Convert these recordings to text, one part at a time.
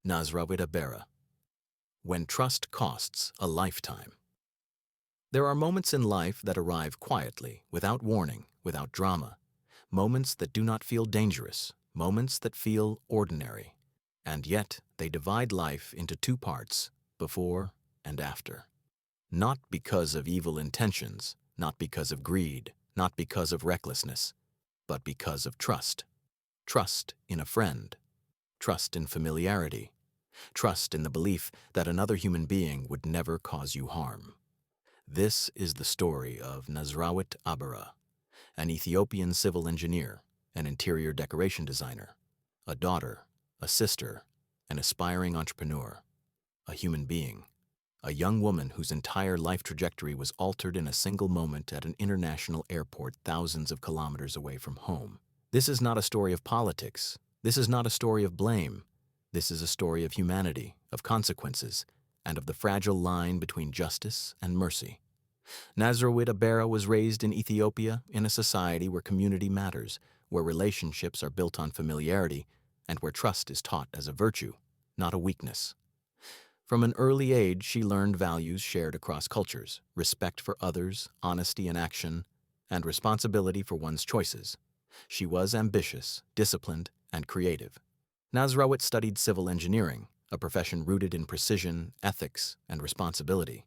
Nazrawit. When trust costs a lifetime. There are moments in life that arrive quietly, without warning, without drama. Moments that do not feel dangerous, moments that feel ordinary. And yet, they divide life into two parts, before and after. Not because of evil intentions, not because of greed, not because of recklessness, but because of trust. Trust in a friend. Trust in familiarity. Trust in the belief that another human being would never cause you harm. This is the story of Nazrawit, an Ethiopian civil engineer, an interior decoration designer, a daughter, a sister, an aspiring entrepreneur, a human being, a young woman whose entire life trajectory was altered in a single moment at an international airport thousands of kilometers away from home. This is not a story of politics. This is not a story of blame. This is a story of humanity, of consequences, and of the fragile line between justice and mercy. Nazrawit was raised in Ethiopia in a society where community matters, where relationships are built on familiarity, and where trust is taught as a virtue, not a weakness. From an early age, she learned values shared across cultures: respect for others, honesty in action, and responsibility for one's choices. She was ambitious, disciplined, and creative. Nazrawit studied civil engineering, a profession rooted in precision, ethics, and responsibility.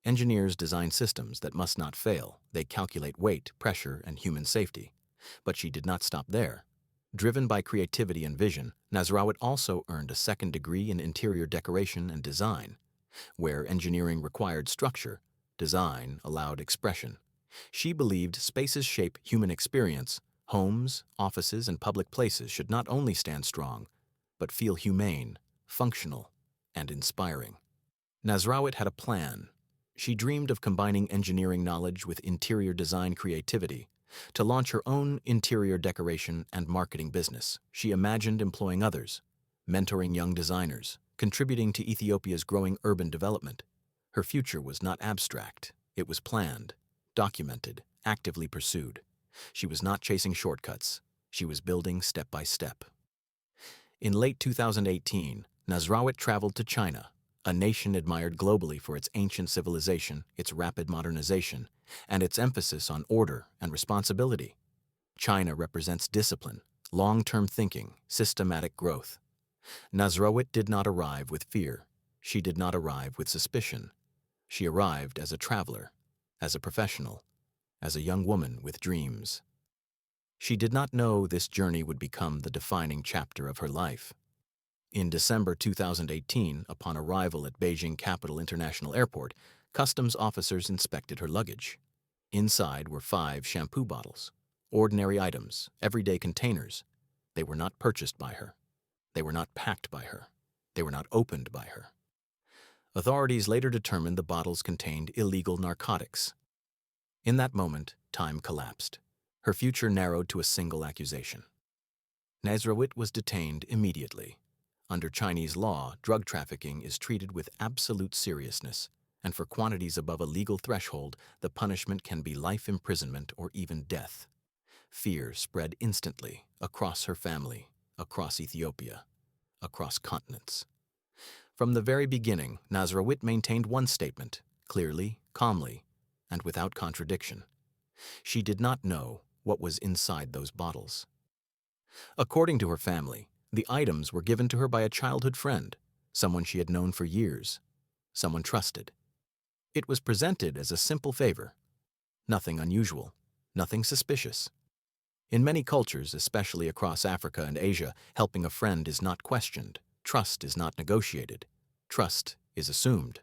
Engineers design systems that must not fail. They calculate weight, pressure, and human safety. But she did not stop there. Driven by creativity and vision, Nazrawit also earned a second degree in interior decoration and design. Where engineering required structure, design allowed expression. She believed spaces shape human experience. Homes, offices, and public places should not only stand strong, but feel humane, functional, and inspiring. Nazrawit had a plan. She dreamed of combining engineering knowledge with interior design creativity. To launch her own interior decoration and marketing business, she imagined employing others, mentoring young designers, contributing to Ethiopia's growing urban development. Her future was not abstract. It was planned, documented, actively pursued. She was not chasing shortcuts. She was building step by step. In late 2018, Nazrawit traveled to China, a nation admired globally for its ancient civilization, its rapid modernization, and its emphasis on order and responsibility. China represents discipline, long-term thinking, systematic growth. Nazrawit did not arrive with fear. She did not arrive with suspicion. She arrived as a traveler, as a professional, as a young woman with dreams. She did not know this journey would become the defining chapter of her life. In December 2018, upon arrival at Beijing Capital International Airport, customs officers inspected her luggage. Inside were 5 shampoo bottles, ordinary items, everyday containers. They were not purchased by her. They were not packed by her. They were not opened by her. Authorities later determined the bottles contained illegal narcotics. In that moment, time collapsed. Her future narrowed to a single accusation. Nazrawit was detained immediately. Under Chinese law, drug trafficking is treated with absolute seriousness, and for quantities above a legal threshold, the punishment can be life imprisonment or even death. Fear spread instantly across her family, across Ethiopia, across continents. From the very beginning, Nazrawit maintained one statement, clearly, calmly, and without contradiction. She did not know what was inside those bottles. According to her family, the items were given to her by a childhood friend, someone she had known for years, someone trusted. It was presented as a simple favor. Nothing unusual, nothing suspicious. In many cultures, especially across Africa and Asia, helping a friend is not questioned. Trust is not negotiated. Trust is assumed.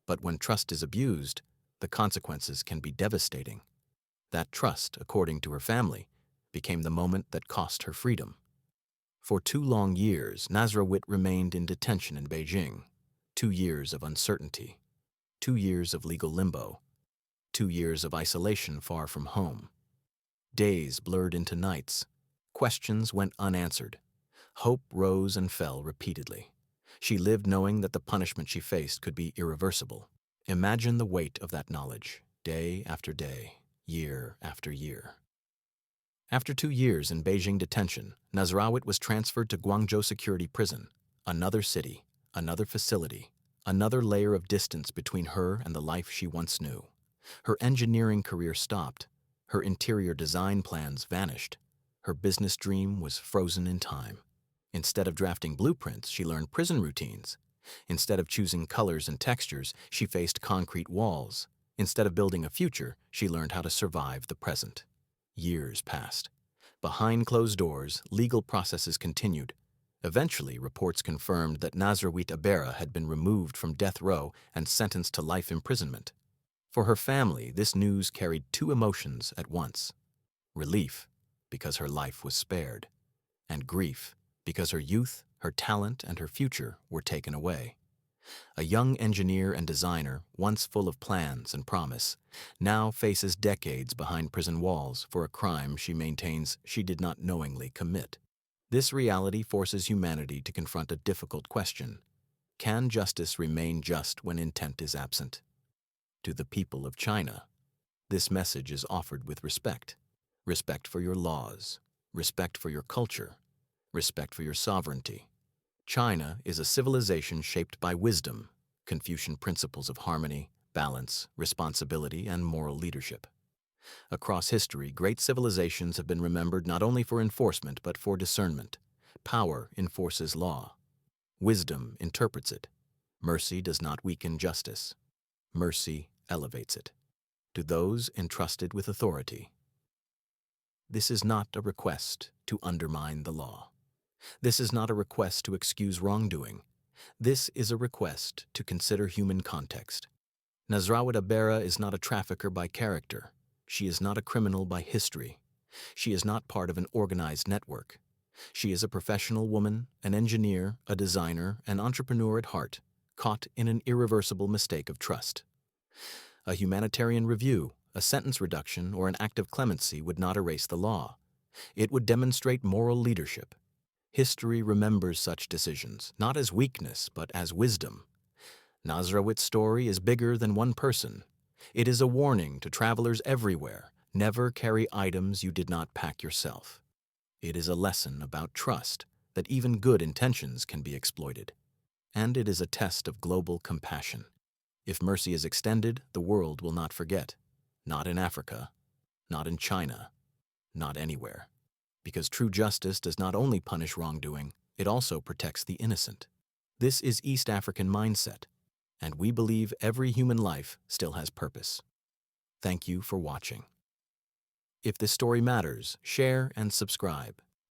But when trust is abused, the consequences can be devastating. That trust, according to her family, became the moment that cost her freedom. For 2 long years, Nazrawit remained in detention in Beijing. 2 years of uncertainty. 2 years of legal limbo. 2 years of isolation far from home. Days blurred into nights. Questions went unanswered. Hope rose and fell repeatedly. She lived knowing that the punishment she faced could be irreversible. Imagine the weight of that knowledge, day after day, year after year. After 2 years in Beijing detention, Nazrawit was transferred to Guangzhou Security Prison, another city, Another facility, another layer of distance between her and the life she once knew. Her engineering career stopped. Her interior design plans vanished. Her business dream was frozen in time. Instead of drafting blueprints, she learned prison routines. Instead of choosing colors and textures, she faced concrete walls. Instead of building a future, she learned how to survive the present. Years passed. Behind closed doors, legal processes continued. Eventually, reports confirmed that Nazrawit Abera had been removed from death row and sentenced to life imprisonment. For her family, this news carried two emotions at once: relief, because her life was spared, and grief, because her youth, her talent, and her future were taken away. A young engineer and designer, once full of plans and promise, now faces decades behind prison walls for a crime she maintains she did not knowingly commit. This reality forces humanity to confront a difficult question: can justice remain just when intent is absent? To the people of China, this message is offered with respect. Respect for your laws, respect for your culture, respect for your sovereignty. China is a civilization shaped by wisdom, Confucian principles of harmony, balance, responsibility, and moral leadership. Across history, great civilizations have been remembered not only for enforcement but for discernment. Power enforces law. Wisdom interprets it. Mercy does not weaken justice. Mercy elevates it. To those entrusted with authority, this is not a request to undermine the law. This is not a request to excuse wrongdoing. This is a request to consider human context. Nazrawit Abera is not a trafficker by character. She is not a criminal by history. She is not part of an organized network. She is a professional woman, an engineer, a designer, an entrepreneur at heart, caught in an irreversible mistake of trust. A humanitarian review, a sentence reduction, or an act of clemency would not erase the law. It would demonstrate moral leadership. History remembers such decisions, not as weakness, but as wisdom. Nazrawit's story is bigger than one person. It is a warning to travelers everywhere: never carry items you did not pack yourself. It is a lesson about trust, that even good intentions can be exploited. And it is a test of global compassion. If mercy is extended, the world will not forget. Not in Africa, not in China, not anywhere. Because true justice does not only punish wrongdoing, it also protects the innocent. This is East African mindset, and we believe every human life still has purpose. Thank you for watching. If this story matters, share and subscribe.